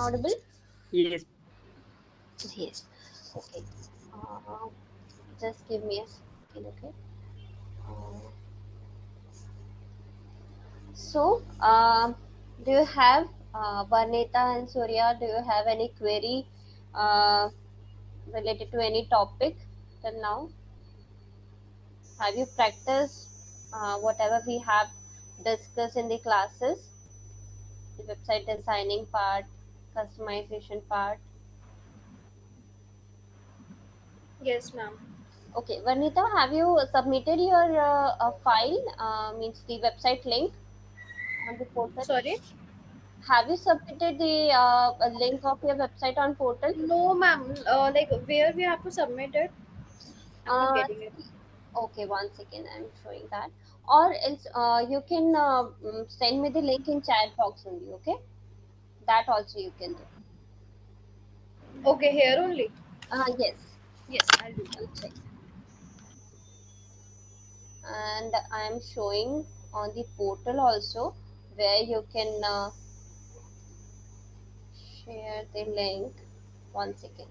audible? Yes. Yes. Okay. Uh, just give me a second, okay? Uh, so, do you have Varnita and Surya? Do you have any query uh, related to any topic till now? Have you practiced whatever we have discussed in the classes? The website designing part, customization part. Yes, ma'am. Okay, Varnita, have you submitted your file, means the website link on the portal? Sorry? Have you submitted the link of your website on portal? No, ma'am. Like, where we have to submit it? I'm not Uh, getting it. okay, one second, I'm showing that. Or else you can send me the link in chat box only, okay? That also you can do. Okay, here only. Yes, Yes, I'll do I'll that. check. And I am showing on the portal also where you can share the link. One second.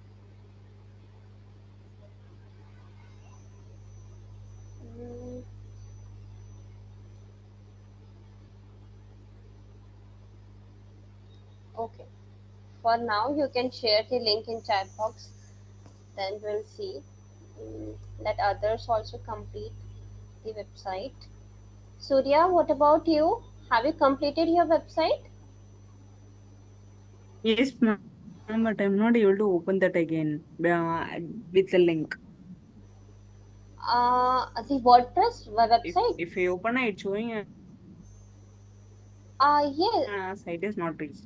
Mm, okay. For now, you can share the link in chat box. Then we'll see that others also complete the website. Surya, what about you? Have you completed your website? Yes, ma'am, but I'm not able to open that again with the link. The WordPress website. If I open it, it's showing Yes. site is not reached.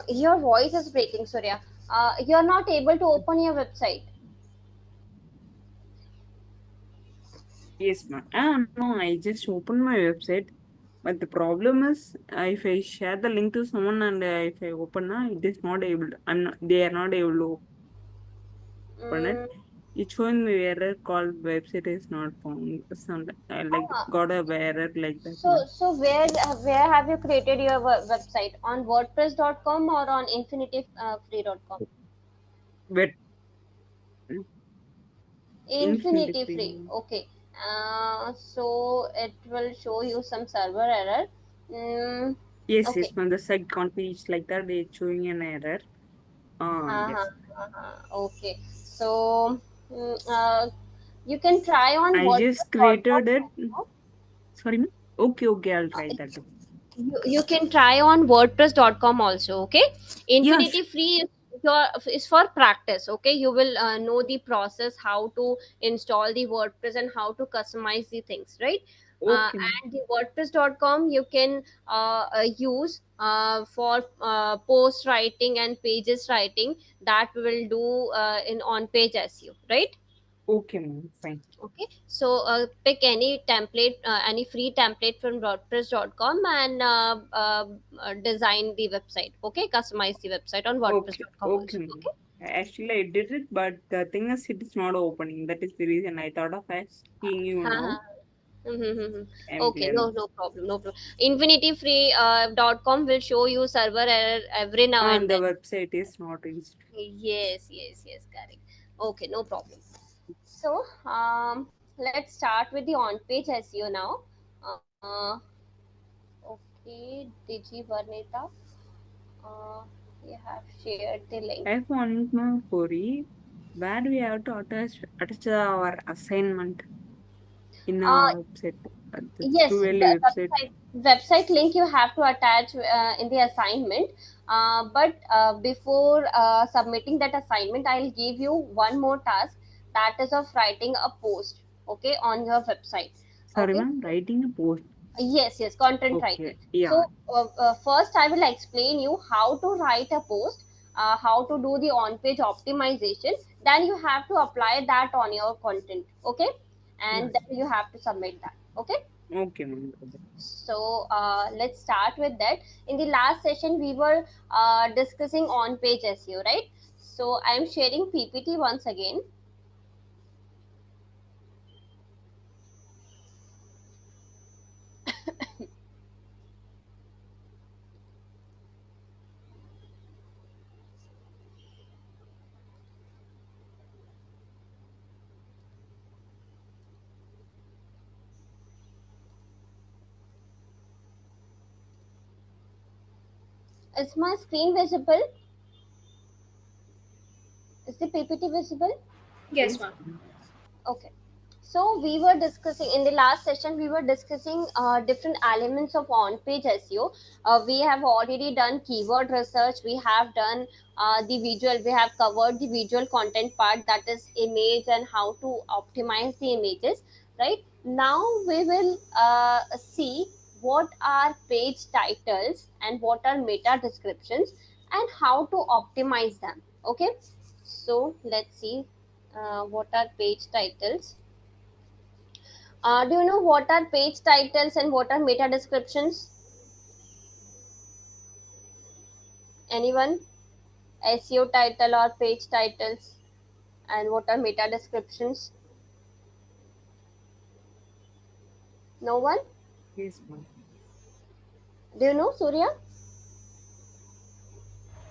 Your voice is breaking, Surya. You're not able to open your website. Yes, ma'am. No, I just opened my website. But the problem is, if I share the link to someone and if I open, it is not able. They are not able to open it. Mm, It's showing me error called website is not found. Some like ah, got a error like that, so ma'am. so where have you created your website, on WordPress.com or on InfinityFree.com? But infinity Infinity free. Free. Okay. So it will show you some server error. Mm, Yes, okay. yes, ma'am. The site can't be reached like that. It's showing an error. Uh-huh, Yes. okay. So you can try on I just WordPress.com created it. also. Sorry, ma'am. Okay, okay, I'll try that too. You can try on WordPress.com also. Okay. Yeah, Infinity Free is for practice. Okay, you will know the process, how to install the WordPress and how to customize the things, right? okay, ma'am. And the WordPress.com you can use for post writing and pages writing, that we will do in on page SEO, right? Okay, ma'am. Fine. Okay, so pick any template, any free template from WordPress.com and design the website. Okay, customize the website on Okay, WordPress.com okay, also. ma'am. Okay. Actually, I did it, but the thing is, it is not opening. That is the reason I thought of asking you now. Mm-hmm. I'm Okay, clear. no problem, no problem. Infinity dot com will show you server error every now and And the then. website is not reached. Yes, correct. Okay, no problem. So, let's start with the on-page SEO now. Uh, okay, Digi Varnita, uh, you have shared the link. I have one more query. Where do we have to attach our assignment in Uh, our website? The yes, Truely the website. website link you have to attach in the assignment. But before submitting that assignment, I'll give you one more task, that is of writing a post. Okay, on your website. Sorry, Okay. ma'am. Writing a post. Yes, content writing. Okay. Yeah. So first I will explain you how to write a post, how to do the on-page optimization. Then you have to apply that on your content. Okay, and Yes. then you have to submit that. Okay. Okay, ma'am. So let's start with that. In the last session, we were discussing on-page SEO, right? So I am sharing PPT once again. Is my screen visible? Is the PPT visible? Yes, Yes, ma'am. ma'am. Okay. So we were discussing in the last session. We were discussing different elements of on-page SEO. We have already done keyword research. We have done the visual. We have covered the visual content part, that is image and how to optimize the images. Right now, we will see what are page titles and what are meta descriptions and how to optimize them. Okay. So let's see what are page titles. Do you know what are page titles and what are meta descriptions? Anyone? SEO title or page titles and what are meta descriptions? No one? Yes, ma'am. Do you know, Surya?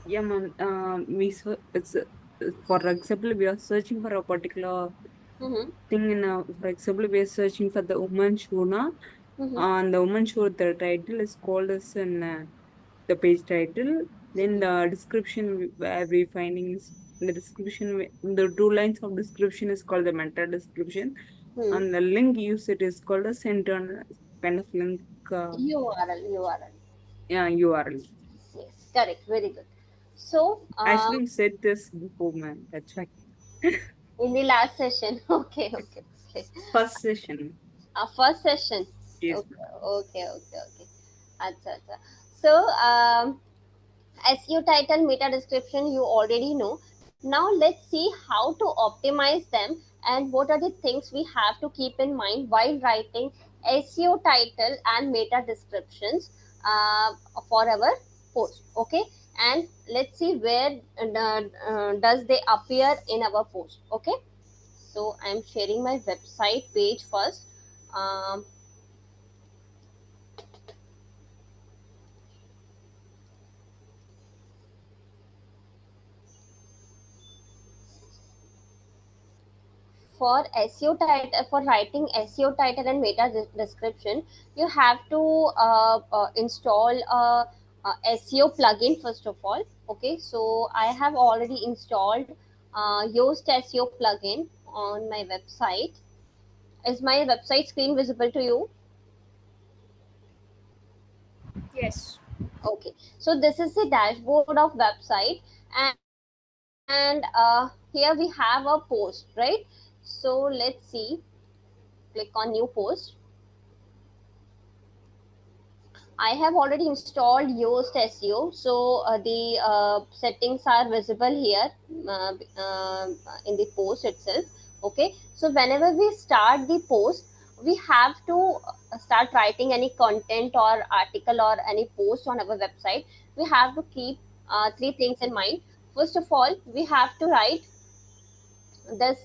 Yeah, ma'am. For example, we are searching for a particular Mm-hmm. thing for example, we are searching for the woman show na. Mm-hmm. And the woman show, the title is called as the page title. Then the description where we finding is the description. The two lines of description is called the meta description, Hmm. and the link used it is called a center kind of link. URL, URL. Yeah, URL. Yes, correct. Very good. So, Actually, we said this before, man. That's right. in the last session, okay, okay, okay. First session. Our first session. Yes, Okay, ma'am. okay, okay, okay. Acha, acha. So, SEO title, meta description, you already know. Now let's see how to optimize them and what are the things we have to keep in mind while writing SEO title and meta descriptions for our post. Okay, and let's see where does they appear in our post. Okay, so I'm sharing my website page first. Um, for SEO title, for writing SEO title and meta description, you have to install SEO plugin first of all. Okay, so I have already installed Yoast SEO plugin on my website. Is my website screen visible to you? Yes. Okay, so this is the dashboard of website, and here we have a post, right? So let's see. Click on new post. I have already installed Yoast SEO, so the settings are visible here uh, uh, in the post itself. Okay, so whenever we start the post, we have to start writing any content or article or any post on our website. We have to keep three things in mind. First of all, we have to write this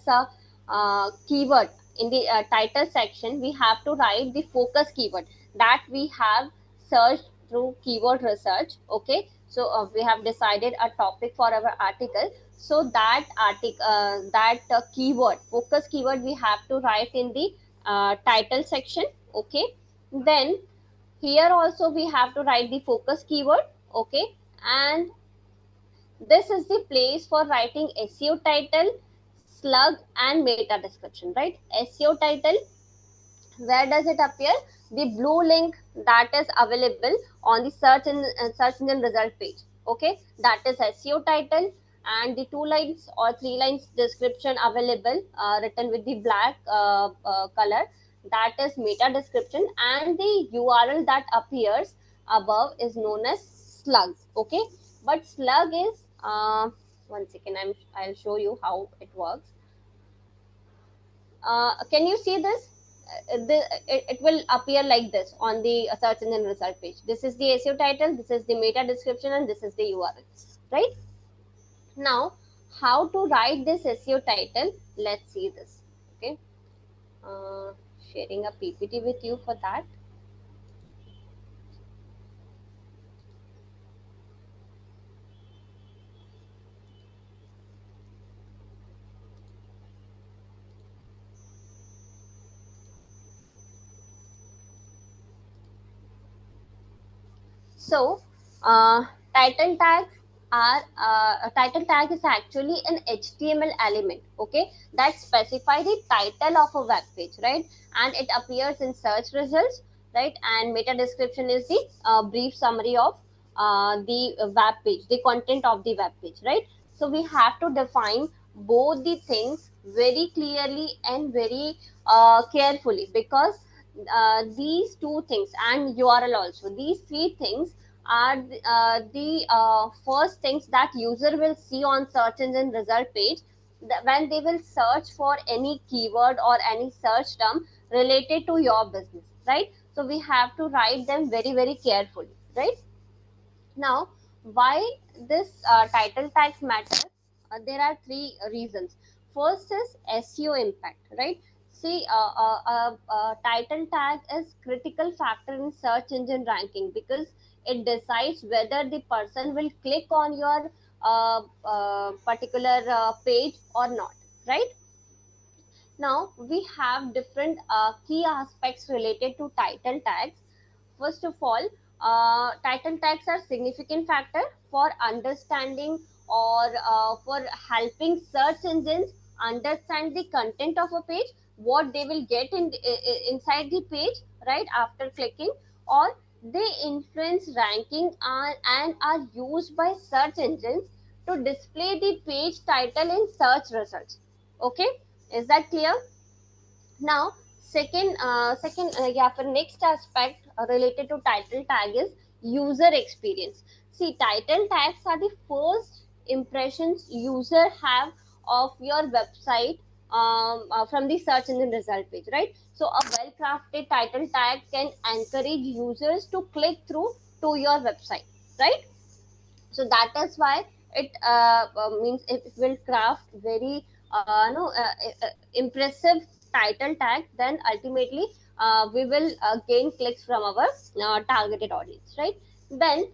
keyword in the title section. We have to write the focus keyword that we have searched through keyword research. Okay, so we have decided a topic for our article, so that article that keyword, focus keyword, we have to write in the title section. Okay, then here also we have to write the focus keyword. Okay, and this is the place for writing SEO title, slug, and meta description, right? SEO title, where does it appear? The blue link that is available on the search engine result page. Okay, that is SEO title, and the 2 lines or 3 lines description available written with the black color, that is meta description, and the URL that appears above is known as slugs. Okay, but slug is one second, I'll show you how it works. Can you see this? It will appear like this on the search engine result page. This is the SEO title, this is the meta description, and this is the URL. Right now, how to write this SEO title? Let's see this. Okay, uh, sharing a PPT with you for that. So, Title tags are a title tag is actually an HTML element, okay, that specify the title of a web page, right? And it appears in search results, right? And meta description is the brief summary of the web page, the content of the web page, right? So we have to define both the things very clearly and very carefully, because these two things and URL also, these three things are the first things that user will see on search engine result page, when they will search for any keyword or any search term related to your business, right? So we have to write them very very carefully, right? Now, why this title tags matter? There are three reasons. First is SEO impact, right? See, title tag is critical factor in search engine ranking, because it decides whether the person will click on your particular page or not, right? Now we have different key aspects related to title tags. First of all, title tags are significant factor for understanding or for helping search engines understand the content of a page, what they will get inside the page, right, after clicking, or they influence ranking and are used by search engines to display the page title in search results. Okay, is that clear? Now, for next aspect related to title tag is user experience. See, title tags are the first impressions user have of your website from the search engine result page, right? So a well crafted title tag can encourage users to click through to your website, right? So that is why it means it will craft very no impressive title tag, then ultimately we will gain clicks from our targeted audience, right? Then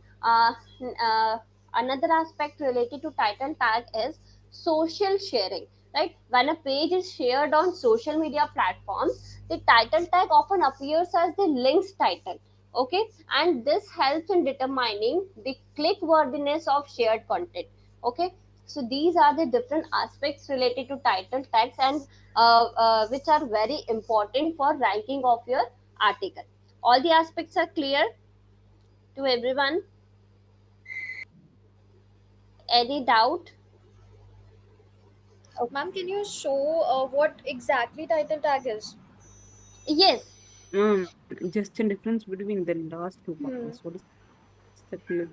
another aspect related to title tag is social sharing, right? When a page is shared on social media platforms, the title tag often appears as the link's title, okay, and this helps in determining the click worthiness of shared content, okay. So these are the different aspects related to title tags, and which are very important for ranking of your article. All the aspects are clear to everyone? Any doubt? Okay. Ma'am, can you show what exactly title tag is? Yes. Just a difference between the last two Hmm. parts. What is the clip?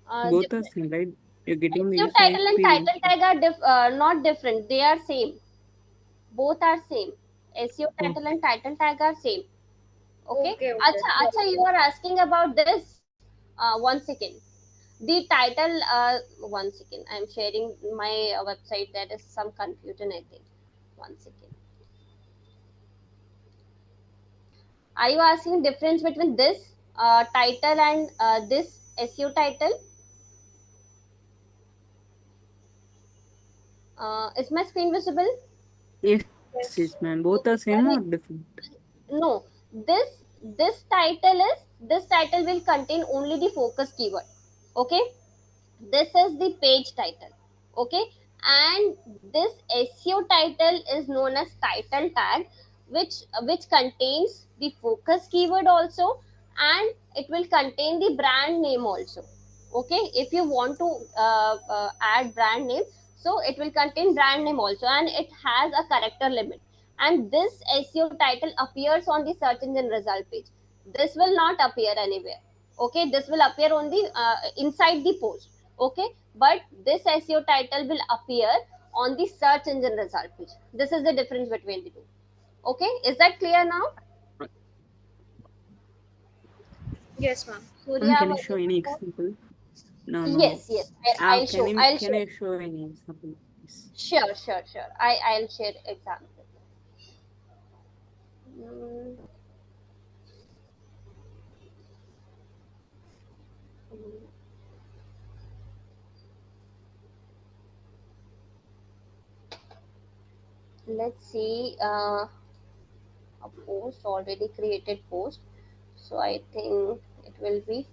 Both are Different. same, right? You're getting the SEO user title and experience. title tag are not different, they are same, both are same. SEO Oh, title and title tag are same. Okay. Okay, okay. Acha, you are asking about this. One second. The title. One second. I'm sharing my website. There is some confusion, I think. One second. Are you asking difference between this title and this SEO title? Is my screen visible? yes, Yes. yes, ma'am. Both are same or Okay. different? No. This title will contain only the focus keyword. Okay. This is the page title, okay, and this SEO title is known as title tag, which contains the focus keyword also, and it will contain the brand name also, okay. If you want to add brand name, so it will contain brand name also, and it has a character limit, and this SEO title appears on the search engine result page. This will not appear anywhere, okay. This will appear on the inside the post, okay, but this SEO title will appear on the search engine result page. This is the difference between the two, okay. Is that clear now? Yes, ma'am. Surya, Can you what show do any you have? example? No, no. Yes, yes, I'll show, I'll Can show. you show any example, please? Sure. I'll share example. Mm, let's see, a post, already created post, so I think it will be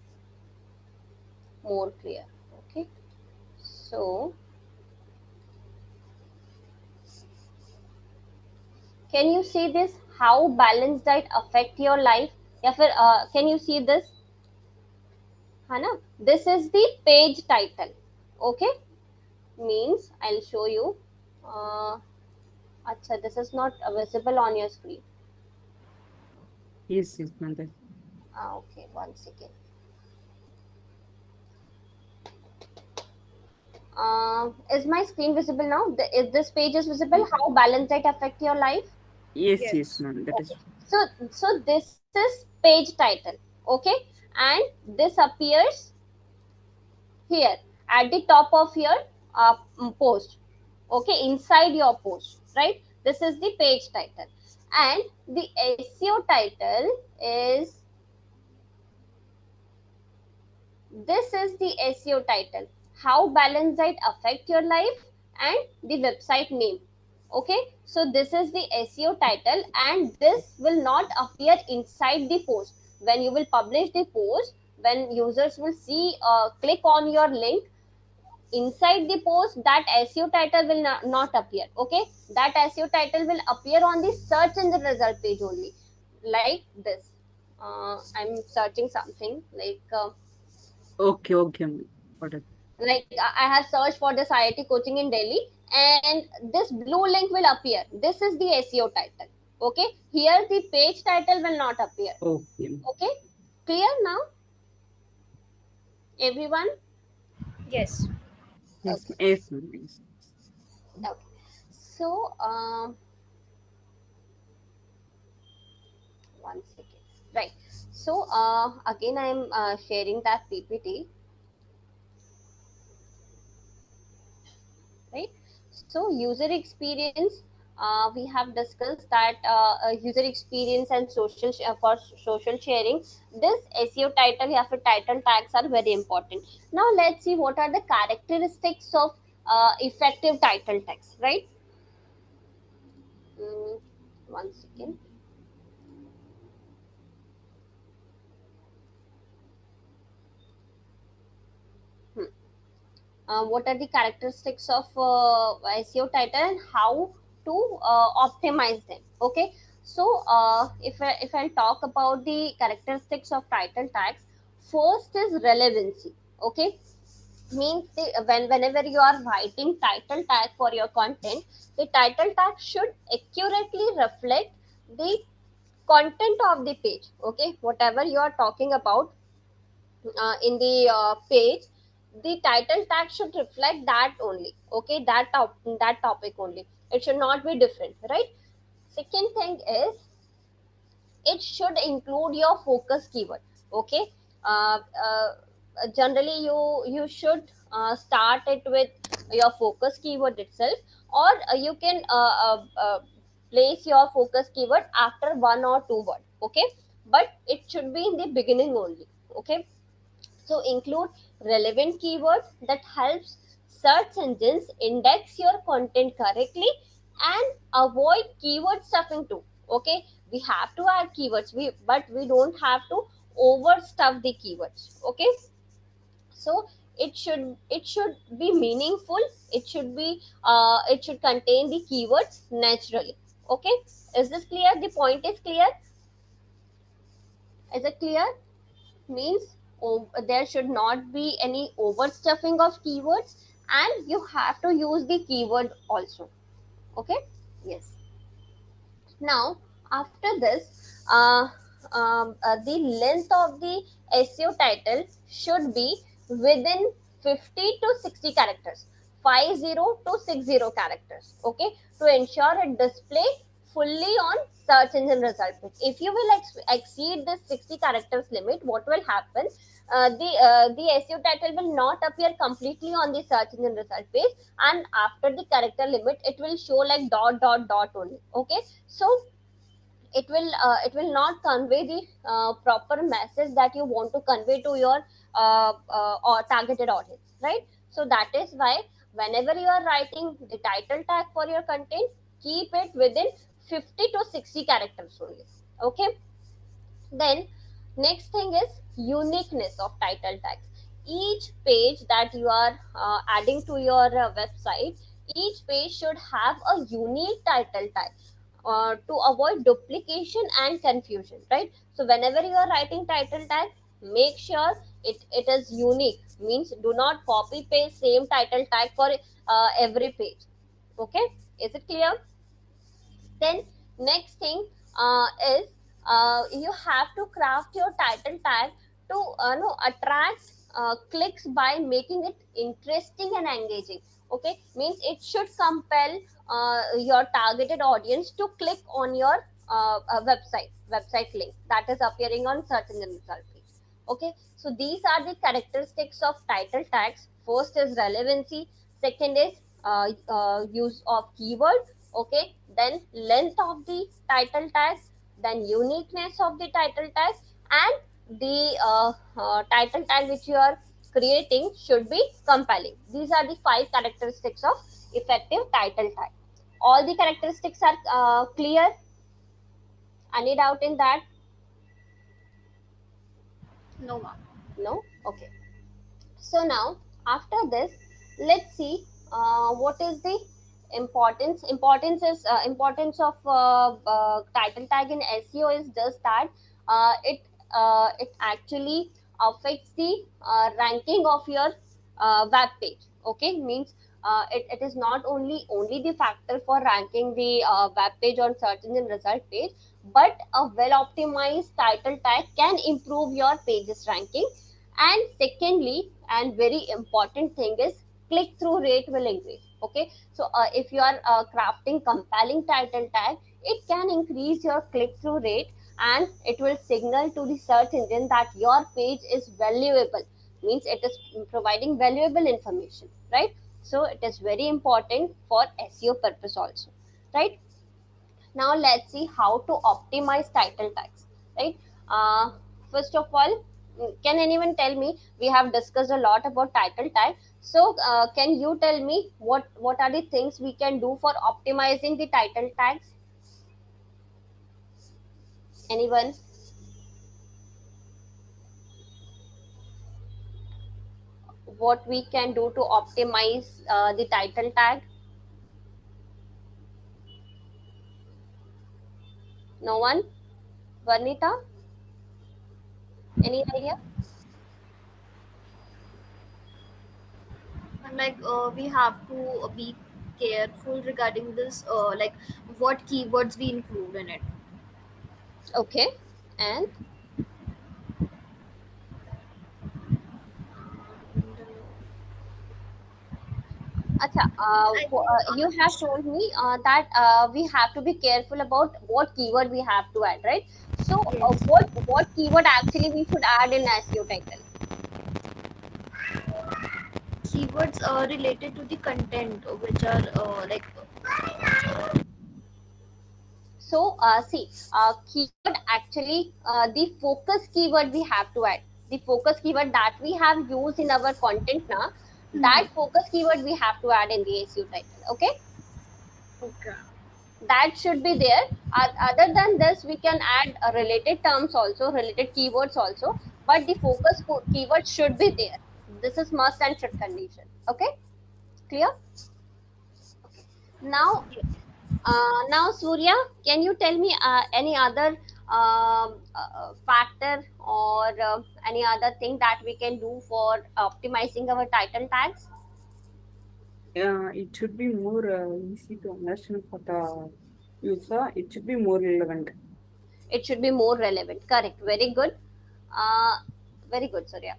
more clear. Okay, so can you see this? How balanced diet affect your life? या फिर can you see this? है ना? This is the page title. Okay, means I'll show you. अच्छा, this is not visible on your screen. Yes, ma'am. Okay, one second. Is my screen visible now? If this page is visible, how balance diet affect your life? Yes, Yes. ma'am. That is. Okay. So this is page title. Okay, and this appears here at the top of your post. Okay, inside your post, right? This is the page title, and the SEO title is, this is the SEO title. How balance diet affect your life, and the website name. Okay, so this is the SEO title, and this will not appear inside the post. When you will publish the post, when users will see, click on your link, inside the post, that SEO title will not appear. Okay, that SEO title will appear on the search engine result page only, like this. I'm searching something Okay, okay, ma'am. Got it. like I have searched for this IIT coaching in Delhi, and this blue link will appear. This is the SEO title. Okay, here the page title will not appear. Okay. Okay, clear now, everyone? Yes. Yes, Okay, yes, ma'am. Yes. okay. So one second. Right. So again, I'm sharing that PPT. Right. So user experience. We have discussed that user experience and for social sharing, this SEO title या फिर title tags are very important. Now let's see what are the characteristics of effective title tags. Right. Mm, one second. Hmm. What are the characteristics of SEO title and how to optimize them. Okay, so if I'll talk about the characteristics of title tags, first is relevancy. Okay, means whenever you are writing title tag for your content, the title tag should accurately reflect the content of the page. Okay, whatever you are talking about in the page, the title tag should reflect that only. Okay, that topic only. It should not be different, right? Second thing is, it should include your focus keyword. Okay, uh, uh, generally you should start it with your focus keyword itself, or you can place your focus keyword after one or two word. Okay, but it should be in the beginning only. Okay, so include relevant keyword that helps search engines index your content correctly, and avoid keyword stuffing too. Okay, we have to add keywords, but we don't have to overstuff the keywords. Okay, so it should be meaningful. It should contain the keywords naturally. Okay, is this clear? The point is clear? Is it clear? Means there should not be any overstuffing of keywords, and you have to use the keyword also. Okay, yes. Now after this, the length of the SEO title should be within 50 to 60 characters, 50 to 60 characters. Okay, to ensure it display fully on search engine result page. If you will exceed this 60 characters limit, what will happen? The SEO title will not appear completely on the search engine result page, and after the character limit, it will show like dot dot dot only. Okay, so it will not convey the proper message that you want to convey to your or targeted audience, right? So that is why whenever you are writing the title tag for your content, keep it within 50 to 60 characters only. Okay, then next thing is uniqueness of title tags. each page that you are adding to your website, each page should have a unique title tag to avoid duplication and confusion, right? So whenever you are writing title tag, make sure it is unique, means do not copy paste same title tag for every page. Okay, is it clear? Then next thing is you have to craft your title tag to no, attract clicks by making it interesting and engaging. Okay, means it should compel your targeted audience to click on your website link that is appearing on search engine result page. Okay, so these are the characteristics of title tags. First is relevancy, second is use of keyword, okay, then length of the title tag, then uniqueness of the title tag, and the title tag which you are creating should be compelling. These are the 5 characteristics of effective title tag. All the characteristics are clear? Any doubt in that? No, ma'am. No? Okay. So now after this, let's see what is the importance of title tag in SEO is just that it actually affects the ranking of your web page. Okay, means it is not only the factor for ranking the web page on search engine result page, but a well optimized title tag can improve your page's ranking. And secondly, and very important thing is click through rate will increase. Okay, so if you are crafting compelling title tag, it can increase your click through rate, and it will signal to the search engine that your page is valuable, means it is providing valuable information, right? So it is very important for SEO purpose also, right? Now let's see how to optimize title tags, right? First of all, can anyone tell me, we have discussed a lot about title tag, so can you tell me what are the things we can do for optimizing the title tags? Anyone? What we can do to optimize the title tag? No one? Varnita, any idea? And like we have to be careful regarding this, like what keywords we include in it. Okay, and Acha, I you have told me that we have to be careful about what keyword we have to add, right? So, Yes. what keyword actually we should add in SEO title? Keywords related to the content, which are like So, see, keyword actually the focus keyword we have to add. The focus keyword that we have used in our content now, that focus keyword we have to add in the SEO title. Okay, okay. that should be there. Other than this, we can add related terms also, related keywords also, but the focus keyword should be there. This is must and should condition. Okay, clear? Now, Surya, can you tell me any other factor or any other thing that we can do for optimizing our title tags? It should be more easy to understand for the user. It should be more relevant. It should be more relevant. Correct. Very good. Uh, very good, Surya.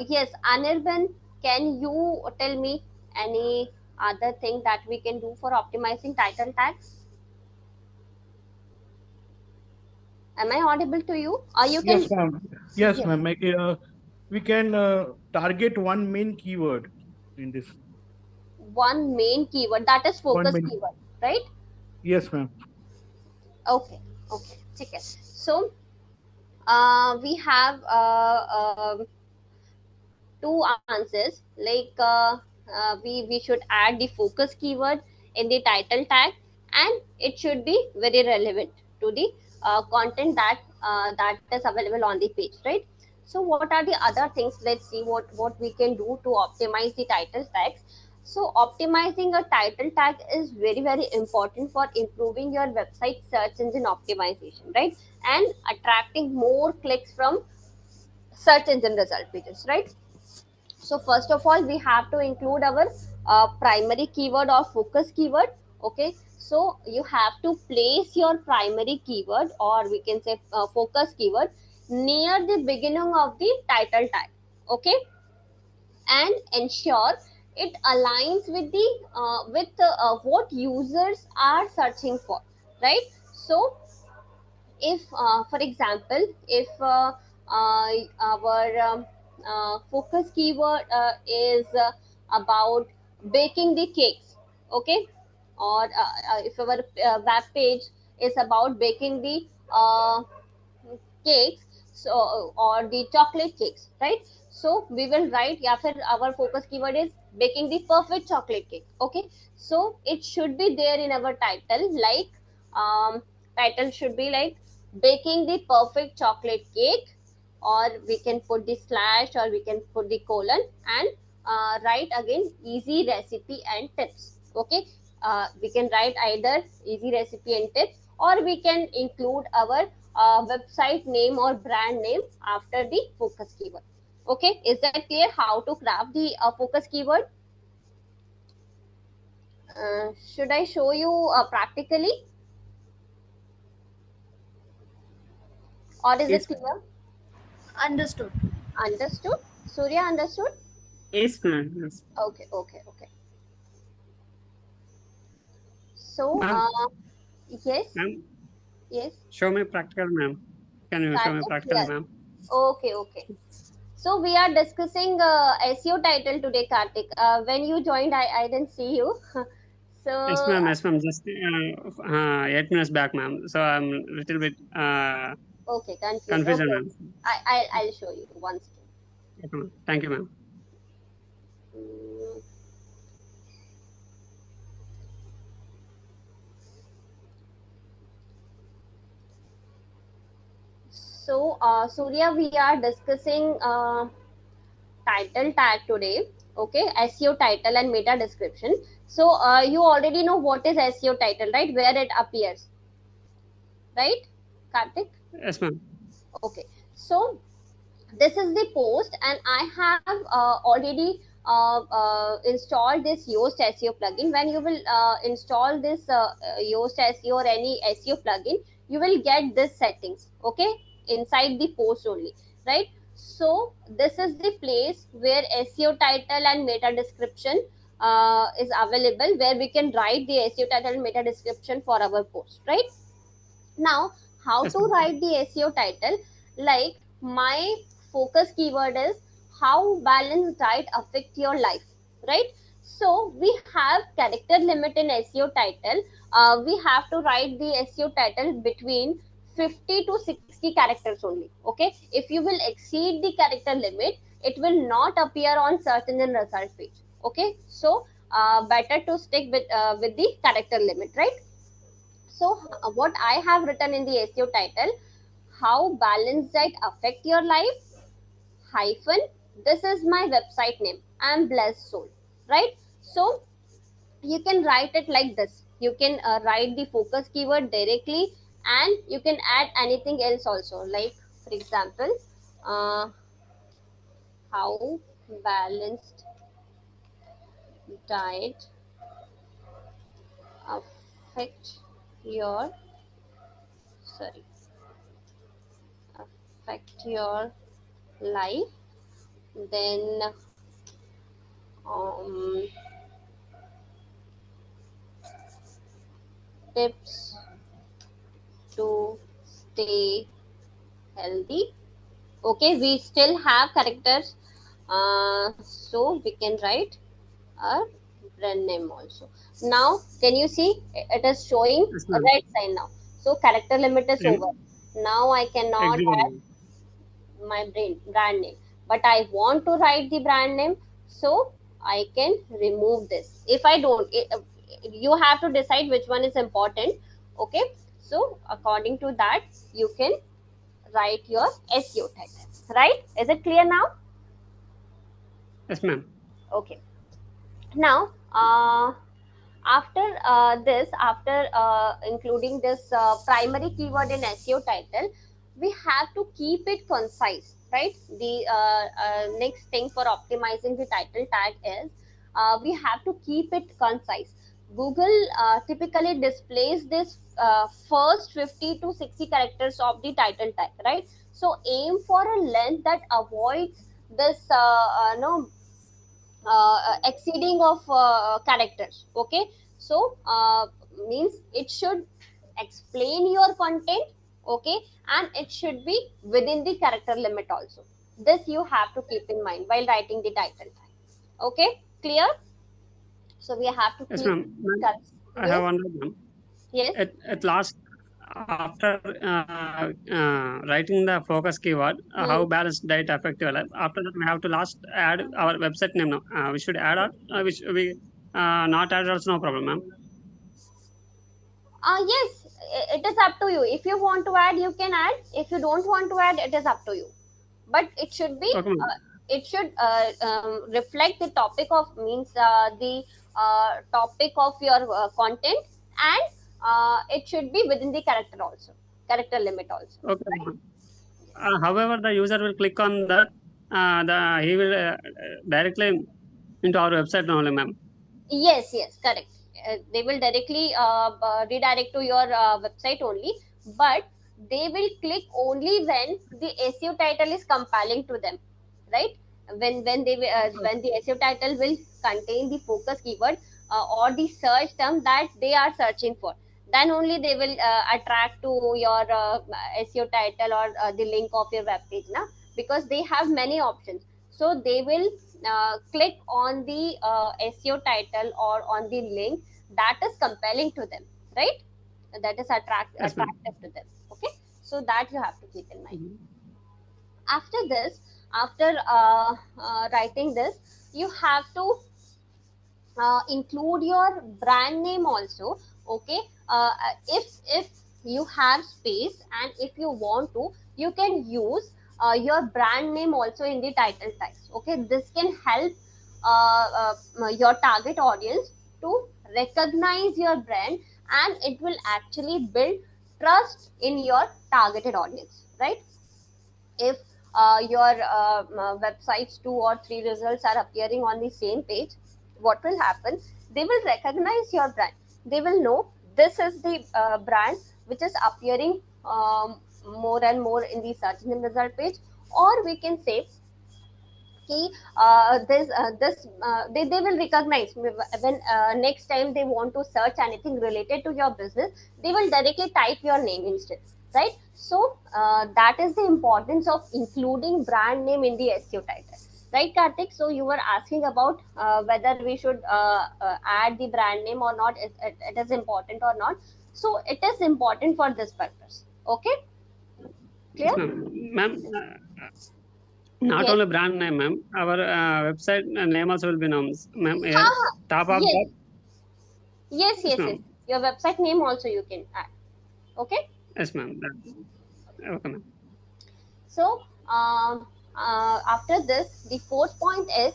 Yes, Anirban, can you tell me any other thing that we can do for optimizing title tags? Am I audible to you? Or you can, Yes, ma'am. Yes, yes, ma'am. We can target one main keyword in this. one main keyword that is One focus main. keyword, right? Yes, ma'am. Okay, okay, okay. So, we have two answers, like we should add the focus keyword in the title tag, and it should be very relevant to the content that is available on the page, right? So what are the other things? Let's see what we can do to optimize the title tags. So optimizing a title tag is very very important for improving your website search engine optimization, right? And attracting more clicks from search engine result pages, right? So first of all, we have to include our primary keyword or focus keyword. Okay, so you have to place your primary keyword, or we can say focus keyword, near the beginning of the title tag. Okay, and ensure it aligns with the what users are searching for, right? So if for example, if our focus keyword is about baking the cakes, okay, or if our web page is about baking the cakes, so or the chocolate cakes, right? So we will write, yeah, फिर our focus keyword is baking the perfect chocolate cake. Okay, so it should be there in our title, like title should be like baking the perfect chocolate cake, or we can put the slash, or we can put the colon, and write again easy recipe and tips. Okay, we can write either easy recipe and tips, or we can include our website name or brand name after the focus keyword. Okay, is that clear how to craft the focus keyword? Should I show you practically, or is Yes, it clear? Understood. Understood? Surya, understood? yes, ma'am. Yes. Okay, okay, okay. So, Ma'am, yes, ma'am, yes, show me practical, ma'am. Can you show me Karthik, practical, yes. ma'am? Okay, okay. So we are discussing SEO title today, Karthik. When you joined, I didn't see you. So Yes, ma'am. Yes, ma'am. Just 8 minutes back, ma'am. So I'm little bit okay, confused. confusion, Okay, ma'am. I'll show you one second. Okay, ma'am. Thank you, ma'am. Mm, So, Surya, we are discussing title tag today. Okay, SEO title and meta description. So, you already know what is SEO title, right? Where it appears, right, Karthik? Yes, ma'am. Okay. So, this is the post, and I have already installed this Yoast SEO plugin. When you will install this Yoast SEO or any SEO plugin, you will get this settings, okay, inside the post only, right? So this is the place where SEO title and meta description is available, where we can write the SEO title and meta description for our post, right? Now, how Yes, to ma'am. write the SEO title? Like, my focus keyword is how balanced diet affect your life, right? So we have character limit in SEO title. We have to write the SEO title between 50 to 60 characters only. Okay, if you will exceed the character limit, it will not appear on search engine result page. Okay, so better to stick with the character limit, right? So, what I have written in the SEO title, how balance diet affect your life, hyphen, this is my website name. I'm blessed soul, right? So, you can write it like this. You can write the focus keyword directly, and you can add anything else also. Like, for example, uh, how balanced diet affect your, sorry, affect your life, then um, tips to stay healthy. Okay, we still have characters, so we can write a brand name also. Now can you see it is showing Yes, a ma'am. red sign now? So character limit is over. Now I cannot Agree, have ma'am. my brand name, but I want to write the brand name, so I can remove this. If I don't, you have to decide which one is important. Okay, so according to that, you can write your SEO title. right? Is it clear now? Yes, ma'am. Okay. Now, after including this primary keyword in SEO title, we have to keep it concise, right? The next thing for optimizing the title tag is we have to keep it concise. Google typically displays this first 50 to 60 characters of the title tag, right? So aim for a length that avoids this no exceeding of characters. Okay, so means it should explain your content, okay, and it should be within the character limit also. This you have to keep in mind while writing the title tag. Okay, clear? So we have to Yes, keep ma'am. I have yes, wondered, ma'am. yes. At last, after writing the focus keyword, how balanced diet affect your life? After that, we have to last add our website name now. We should add or we not add also no problem, ma'am. Yes, it is up to you. If you want to add, you can add. If you don't want to add, it is up to you. But it should be Okay, ma'am. it should reflect the topic of means the topic of your content, and it should be within the character limit also. Okay, ma'am. However, the user will click on that. He will directly into our website only, ma'am. Yes, correct. They will directly redirect to your website only, but they will click only when the SEO title is compelling to them, right? When the SEO title will contain the focus keyword or the search term that they are searching for, then only they will attract to your SEO title or the link of your web page, na? Because they have many options, so they will click on the SEO title or on the link that is compelling to them, right? That is Yes, ma'am. attractive to them. Okay, so that you have to keep in mind. Mhm. After this, after writing this, you have to include your brand name also. Okay, if you have space and if you want to, you can use your brand name also in the title text. Okay, this can help your target audience to recognize your brand, and it will actually build trust in your targeted audience, right? If your website's 2 or 3 results are appearing on the same page, what will happen? They will recognize your brand. They will know this is the brand which is appearing more and more in the search engine result page. Or we can say they will recognize when next time they want to search anything related to your business, they will directly type your name instead, right? So that is the importance of including brand name in the SEO title, right, Karthik? So you were asking about whether we should add the brand name or not. It is important or not. So it is important for this purpose. Okay, Yes, clear? ma'am. Not Yes. only brand name, ma'am. Our website name also will be known, ma'am. Here, Ha, top of yes, that. yes, Yes, yes, yes. ma'am. Your website name also you can add. Okay, Yes, ma'am. Okay, ma'am. so after this, the fourth point is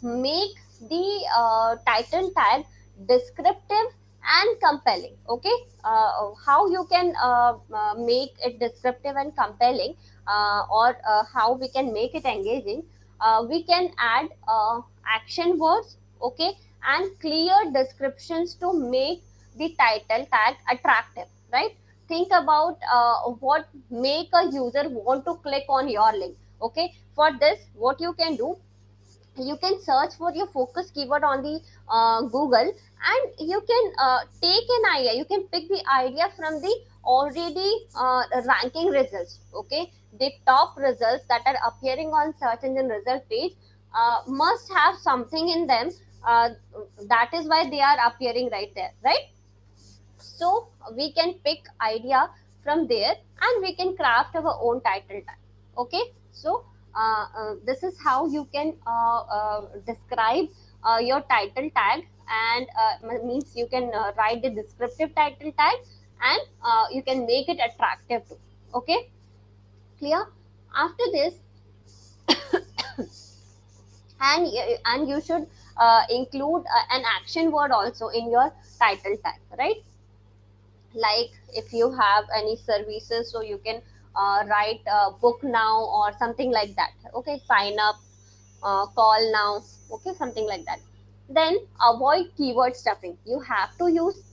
make the title tag descriptive and compelling. Okay, how you can make it descriptive and compelling, or how we can make it engaging? We can add action words, okay, and clear descriptions to make the title tag attractive, right? Think about what make a user want to click on your link. Okay, for this, what you can do, you can search for your focus keyword on the Google, and you can take an idea, you can pick the idea from the already ranking results. Okay, the top results that are appearing on search engine result page must have something in them, uh, that is why they are appearing right there, right? So we can pick idea from there, and we can craft our own title tag. Okay, so this is how you can describe your title tag, and means you can write the descriptive title tag, and you can make it attractive too. Okay, clear? After this, and you should include an action word also in your title tag, right? Like if you have any services, so you can write book now or something like that. Okay, sign up, call now, okay, something like that. Then avoid keyword stuffing. You have to use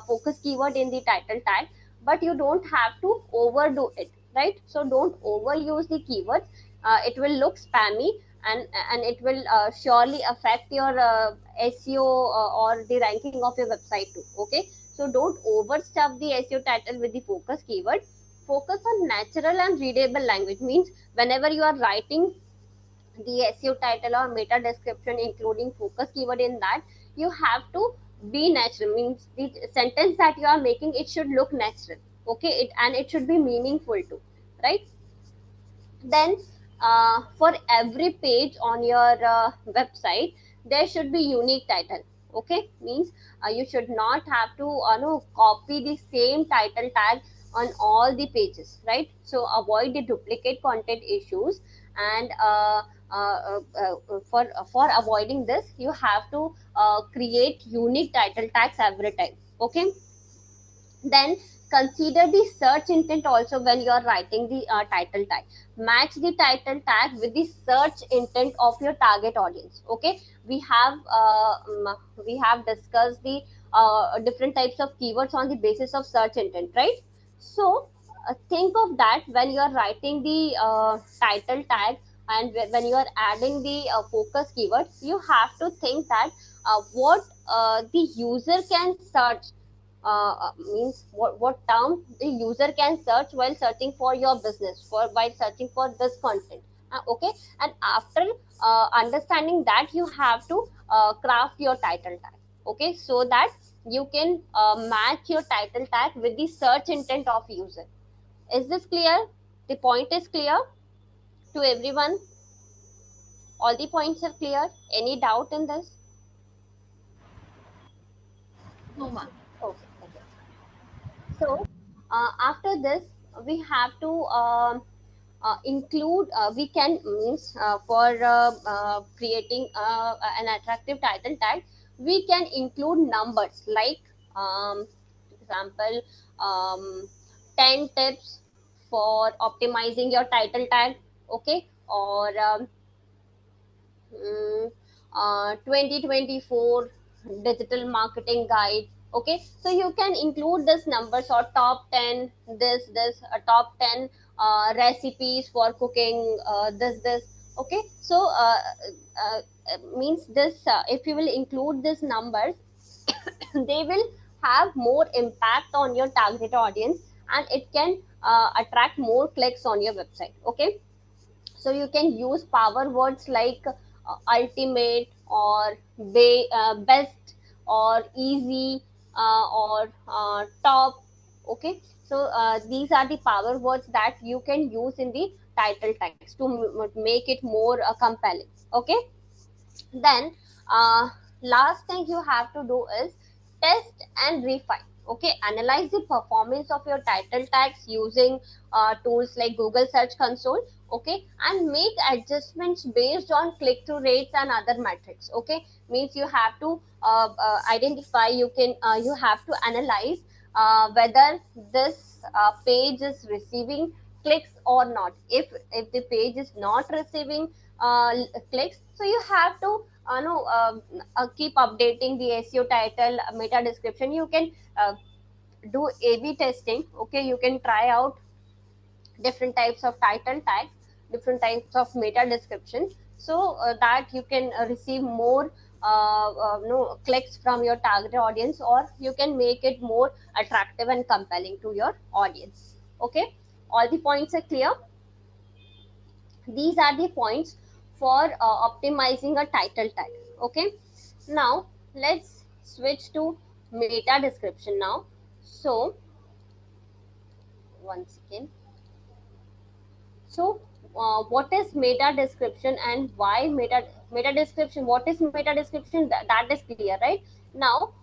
focus keyword in the title tag, but you don't have to overdo it, right? So don't overuse the keywords. It will look spammy, and it will surely affect your SEO or the ranking of your website too. Okay, so don't overstuff the SEO title with the focus keyword. Focus on natural and readable language. Means whenever you are writing the SEO title or meta description, including focus keyword in that, you have to be natural. Means the sentence that you are making, it should look natural. Okay, and it should be meaningful too, right? Then for every page on your website, there should be unique title. Okay, means you should not have to no, copy the same title tag on all the pages, right? So avoid the duplicate content issues. And for avoiding this, you have to create unique title tags every time. Okay, then consider the search intent also when you are writing the title tag. Match the title tag with the search intent of your target audience. Okay, we have discussed the different types of keywords on the basis of search intent, right? So think of that when you are writing the title tag, and when you are adding the focus keyword, you have to think that what the user can search, means what term the user can search while searching for your business, for while searching for this content. Okay, and after understanding that, you have to craft your title tag. Okay, so that you can match your title tag with the search intent of user. Is this clear? The point is clear to everyone? All the points are clear? Any doubt in this? No, ma'am. Okay, okay. So after this, we have to include, we can, means for creating an attractive title tag, we can include numbers like, example, um, 10 tips for optimizing your title tag. Okay, or 2024 digital marketing guide. Okay, so you can include this numbers, or top 10 this top 10 recipes for cooking this. Okay, so means this, if you will include these numbers, they will have more impact on your target audience, and it can attract more clicks on your website. Okay, so you can use power words like ultimate, or best, or easy, or top. Okay, so these are the power words that you can use in the title text to make it more compelling. Okay, then last thing you have to do is test and refine. Okay, analyze the performance of your title tags using tools like Google Search Console. Okay, and make adjustments based on click through rates and other metrics. Okay, means you have to identify, you have to analyze whether this page is receiving clicks or not. If the page is not receiving clicks, so you have to no, keep updating the SEO title, meta description. You can do A/B testing. Okay, you can try out different types of title tags, different types of meta description, so that you can receive more no, clicks from your target audience, or you can make it more attractive and compelling to your audience. Okay, all the points are clear? These are the points for optimizing a title tag. Okay, now let's switch to meta description now. So one second. So what is meta description, and why meta description? What is meta description? That is clear, right? Now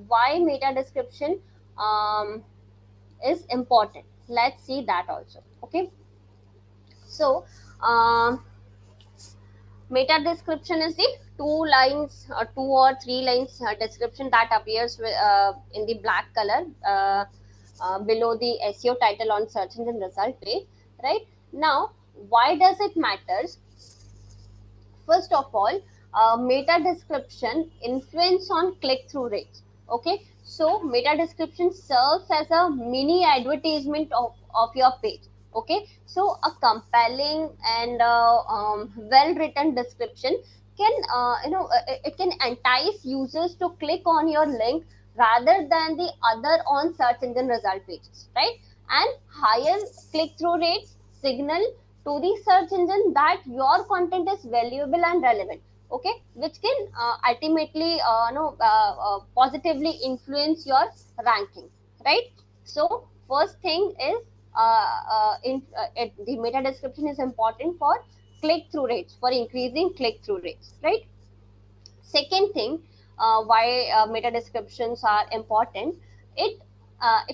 why meta description is important, let's see that also. Okay, So meta description is the two lines or two or three lines description that appears in the black color below the SEO title on search engine result page, right? Now, why does it matters? First of all, meta description influence on click-through rates. Okay, so meta description serves as a mini advertisement of your page. Okay, so a compelling and well-written description can it can entice users to click on your link rather than the other on search engine result pages, right? And higher click-through rates signal to the search engine that your content is valuable and relevant, okay, which can ultimately positively influence your rankings, right? So first thing is the meta description is important for click through rates, for increasing click through rates, right? Second thing, why meta descriptions are important, it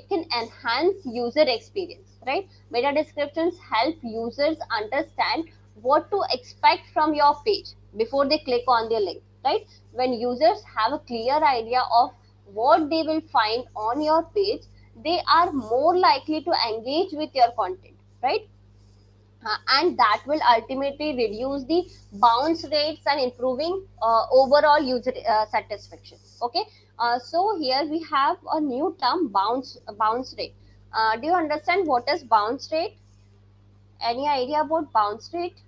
can enhance user experience, right? Meta descriptions help users understand what to expect from your page before they click on the link, right? When users have a clear idea of what they will find on your page, they are more likely to engage with your content, right? And that will ultimately reduce the bounce rates and improving overall user satisfaction, okay. So here we have a new term, bounce rate. Do you understand what is bounce rate? Any idea about bounce rate?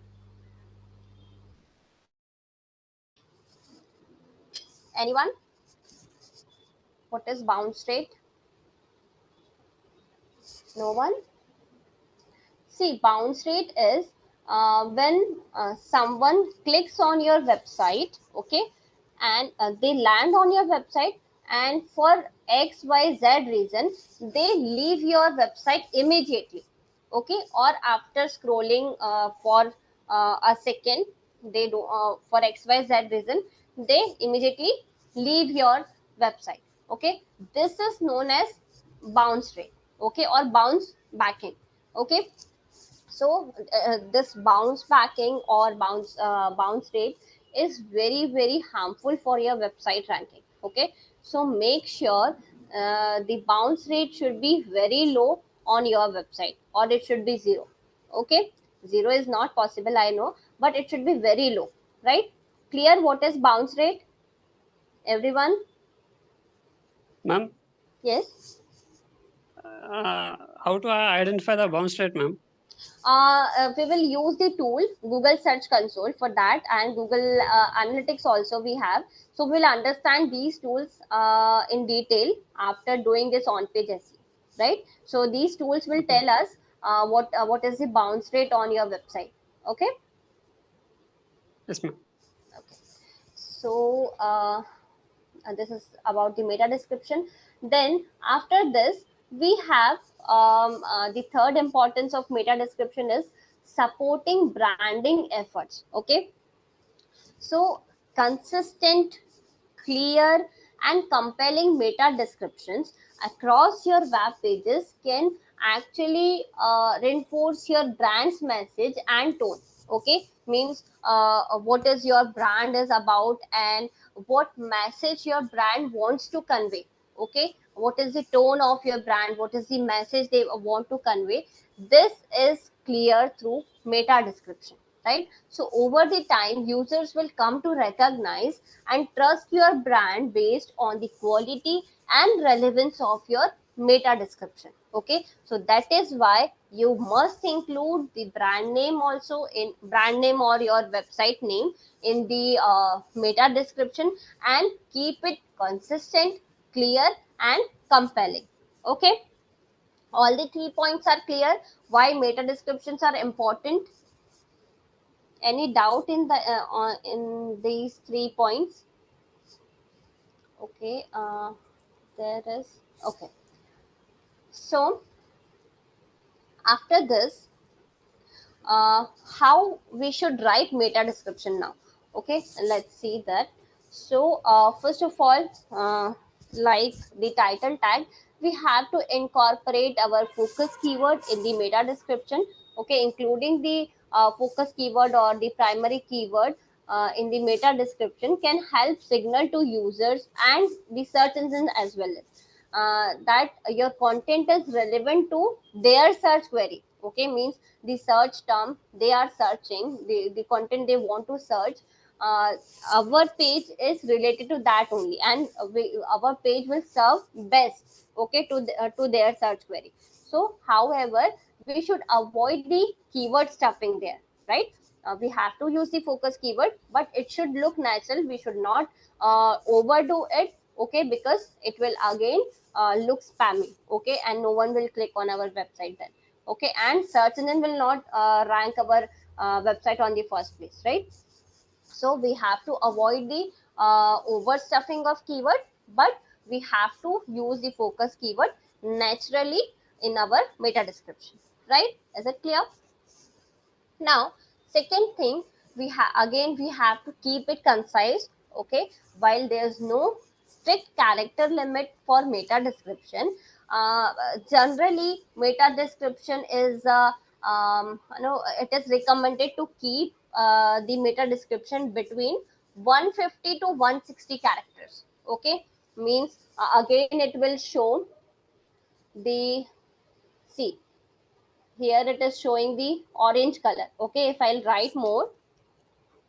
Anyone? What is bounce rate? No one? See, bounce rate is when someone clicks on your website, okay, and they land on your website, and for X, Y, Z reason, they leave your website immediately, okay, or after scrolling for a second, they do for X, Y, Z reason, they immediately leave your website, okay. This is known as bounce rate, okay, or bounce backing, okay. So this bounce backing or bounce rate is very harmful for your website ranking, okay. So make sure the bounce rate should be very low on your website, or it should be zero, okay. Zero is not possible, I know, but it should be very low, right? Clear what is bounce rate, everyone? Ma'am, Yes. how to identify the bounce rate, ma'am? We will use the tool Google Search Console for that, and Google Analytics also we have. So we'll understand these tools in detail after doing this on-page SEO, right? So these tools will tell us what is the bounce rate on your website. Okay. Yes, ma'am. Okay. So this is about the meta description. Then after this, we have the third importance of meta description is supporting branding efforts, okay. So consistent, clear, and compelling meta descriptions across your web pages can actually reinforce your brand's message and tone, okay. Means what is your brand is about, and what message your brand wants to convey, okay. What is the tone of your brand, what is the message they want to convey? This is clear through meta description, right? So over the time, users will come to recognize and trust your brand based on the quality and relevance of your meta description, okay. So that is why you must include the brand name also, in brand name or your website name in the meta description, and keep it consistent, clear, and compelling, okay. All the 3 points are clear why meta descriptions are important. Any doubt in the in these 3 points? Okay, there is. Okay, so after this, how we should write meta description now? Okay, let's see that. So first of all, like the title tag, we have to incorporate our focus keyword in the meta description, okay, including the focus keyword or the primary keyword in the meta description can help signal to users and the search engine as well that your content is relevant to their search query. Okay, means the search term they are searching, the content they want to search, uh, our page is related to that only, and our page will serve best, okay, to their search query. So however, we should avoid the keyword stuffing there, right? We have to use the focus keyword, but it should look natural. We should not overdo it, okay, because it will again look spammy, okay, and no one will click on our website then, okay, and search engine will not rank our website on the first place, right? So we have to avoid the overstuffing of keyword, but we have to use the focus keyword naturally in our meta description, right? Is it clear? Now, second thing, we have to keep it concise, okay? While there's no strict character limit for meta description, generally meta description is it is recommended to keep the meta description between 150 to 160 characters, okay? Means again it will show the, see, here it is showing the orange color, okay? If I'll write more,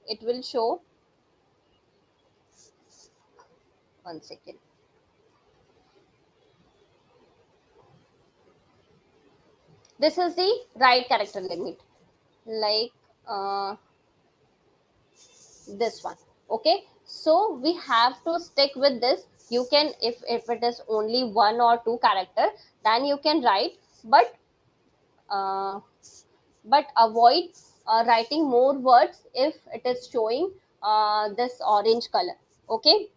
it will show, one second, this is the right character limit, like this one, okay? So we have to stick with this. You can, if it is only 1 or 2 character, then you can write, uh, but avoid writing more words if it is showing this orange color, okay?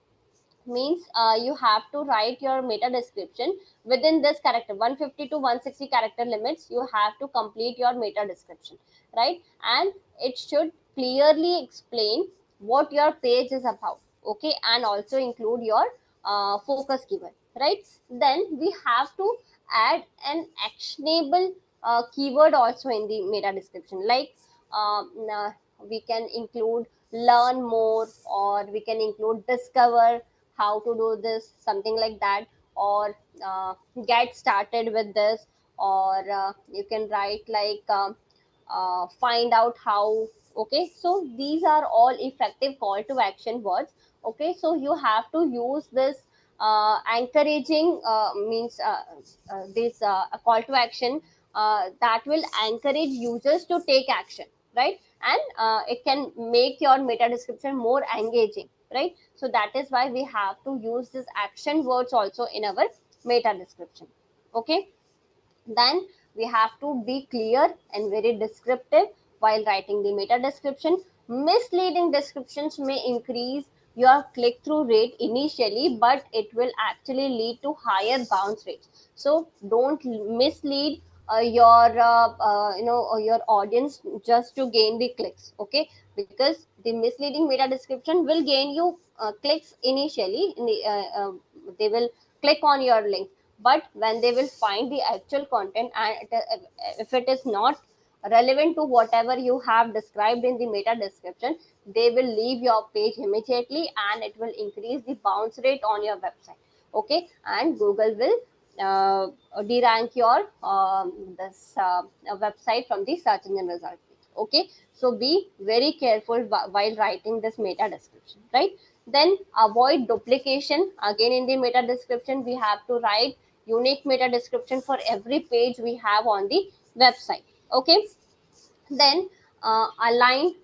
Means you have to write your meta description within this character 150 to 160 character limits. You have to complete your meta description, right? And it should clearly explain what your page is about, okay, and also include your focus keyword, right? Then we have to add an actionable keyword also in the meta description, like we can include learn more, or we can include discover how to do this, something like that, or get started with this, or you can write like find out how, okay? So these are all effective call to action words, okay? So you have to use this encouraging means this call to action that will encourage users to take action, right? And it can make your meta description more engaging, right? So that is why we have to use this action words also in our meta description, okay? Then we have to be clear and very descriptive while writing the meta description. Misleading descriptions may increase your click through rate initially, but it will actually lead to higher bounce rates. So don't mislead your audience just to gain the clicks, okay? Because the misleading meta description will gain you clicks initially in the, they will click on your link, but when they will find the actual content, and if it is not relevant to whatever you have described in the meta description, they will leave your page immediately, and it will increase the bounce rate on your website, okay? And Google will derank your this website from the search engine result page, okay? So be very careful while writing this meta description, right? Then avoid duplication. Again, in the meta description, we have to write unique meta description for every page we have on the website, okay? Then align,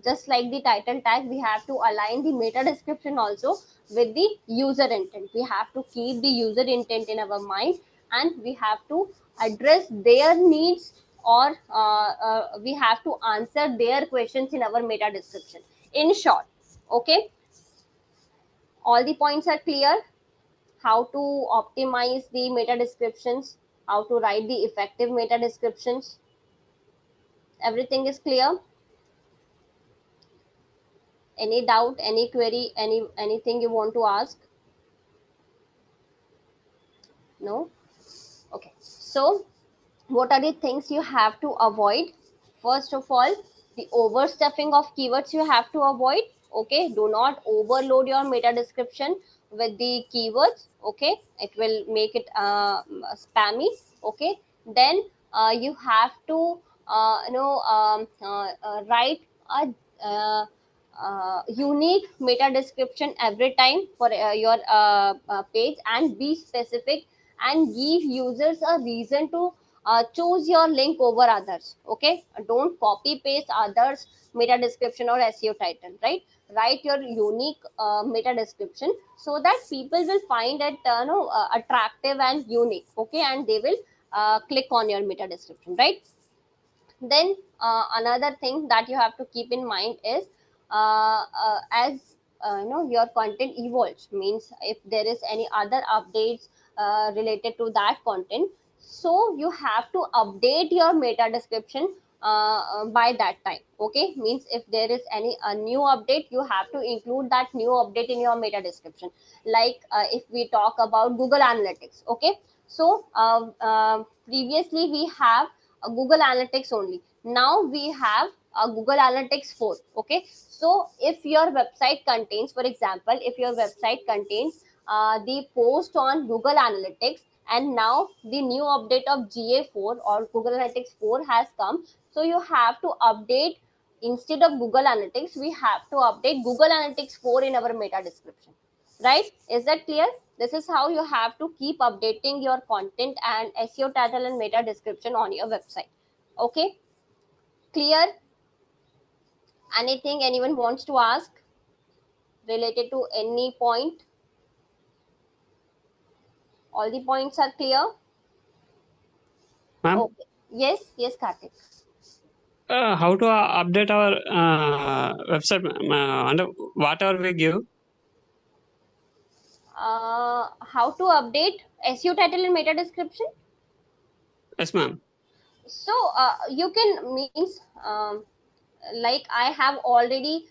just like the title tag, we have to align the meta description also with the user intent. We have to keep the user intent in our mind, and we have to address their needs, or we have to answer their questions in our meta description, in short, okay? All the points are clear. How to optimize the meta descriptions, how to write the effective meta descriptions, everything is clear? Any doubt, any query, anything you want to ask? No? Okay. So what are the things you have to avoid first of all, the overstuffing of keywords you have to avoid. Okay, do not overload your meta description with the keywords. Okay, it will make it spammy. Okay, then you have to write a unique meta description every time for your page, and be specific and give users a reason to choose your link over others. Okay, don't copy paste others meta description or SEO title, right? Write your unique meta description so that people will find it attractive and unique. Okay, and they will click on your meta description, right? Then another thing that you have to keep in mind is as your content evolves, means if there is any other updates related to that content, so you have to update your meta description by that time. Okay, means if there is any a new update, you have to include that new update in your meta description. Like if we talk about Google Analytics. Okay, so previously we have Google Analytics only. Now we have Google Analytics 4. Okay, so if your website contains, for example, if your website contains the post on Google Analytics, and now the new update of GA4 or Google Analytics 4 has come, so you have to update, instead of Google Analytics, we have to update Google Analytics 4 in our meta description, right? Is that clear? This is how you have to keep updating your content and SEO title and meta description on your website. Okay, clear? Anything anyone wants to ask related to any point? All the points are clear? Ma'am, Okay, yes Karthik. how to update our website under whatever we give? How to update SEO title and meta description? Yes, ma'am. So you can, means like I have already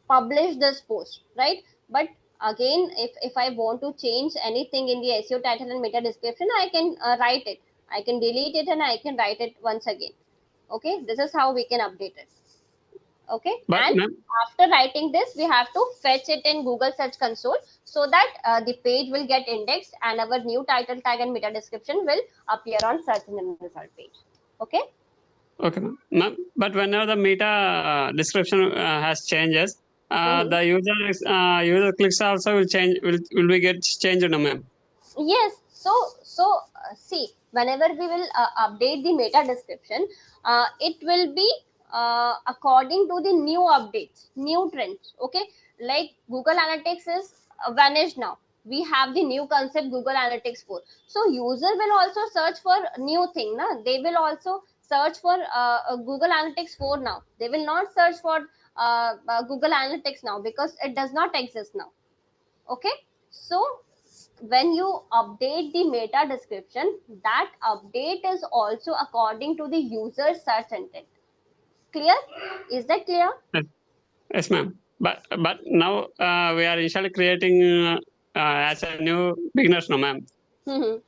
published this post, right? But again, if I want to change anything in the SEO title and meta description, I can write it, I can delete it, and I can write it once again. Okay, this is how we can update it. Okay, But and ma'am, after writing this, we have to fetch it in Google Search Console, so that the page will get indexed and our new title tag and meta description will appear on search engine result page. Okay. okay, ma'am. But whenever the meta description has changes, the user clicks also will change. Will be get changed, no, ma'am? Yes, so see, whenever we will update the meta description, it will be according to the new updates, new trends. Okay, like Google Analytics is vanished now, we have the new concept Google Analytics 4, so user will also search for new thing na? They will also search for Google Analytics 4 now. They will not search for Google Analytics now, because it does not exist now. Okay, so when you update the meta description, that update is also according to the user search intent. Clear? Is that clear? Yes, ma'am. But now we are initially creating as a new beginners, no, ma'am. Mhm.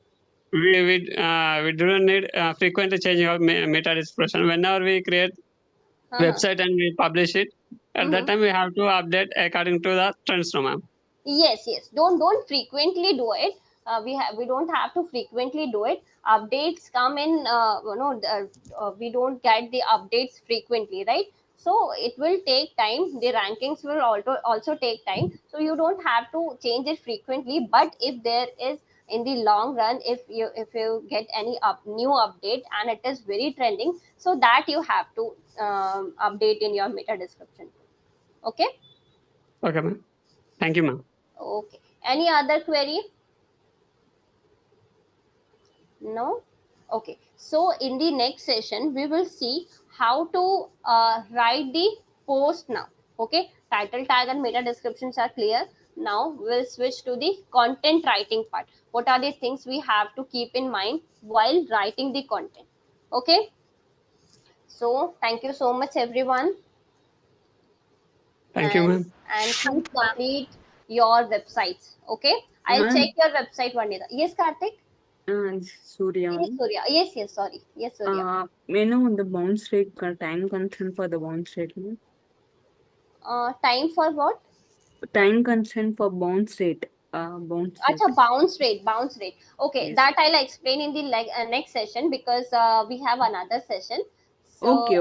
We do not need frequently changing our meta description. Whenever we create website and we publish it, at that time we have to update according to the trends, no, ma'am. Yes, don't frequently do it. We don't have to frequently do it. Updates come in, we don't get the updates frequently, right? So it will take time, the rankings will also take time, so you don't have to change it frequently. But if there is, in the long run, if you get any new update and it is very trending, so that you have to update in your meta description. Okay. Okay, ma'am. Thank you, ma'am. Okay. Any other query? No? Okay. So in the next session, we will see how to write the post now. Okay. Title tag and meta descriptions are clear. Now we'll switch to the content writing part. What are the things we have to keep in mind while writing the content? Okay. So thank you so much, everyone. Thank you, ma'am. And please complete your websites. Okay. I'll Ma'am? check your website, Vanita. Yes, Karthik? Surya. Yes, Surya. Yes, sorry. Yes, Surya. May I know the bounce rate, time constant for the bounce rate? No? Time for what? Time constant for bounce rate. Bounce rate. Acha, bounce rate. Okay, Yes. that I'll explain in the next session, because we have another session. So Okay.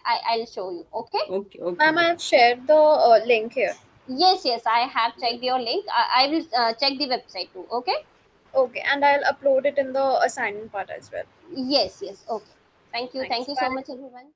I'll show you. Okay. Okay. Ma'am, I've shared the link here. Yes, I have checked your link. I will check the website too. Okay. Okay, and I'll upload it in the assignment part as well. Yes. Okay. Thank you. Thanks. Thank you so Bye. much, everyone.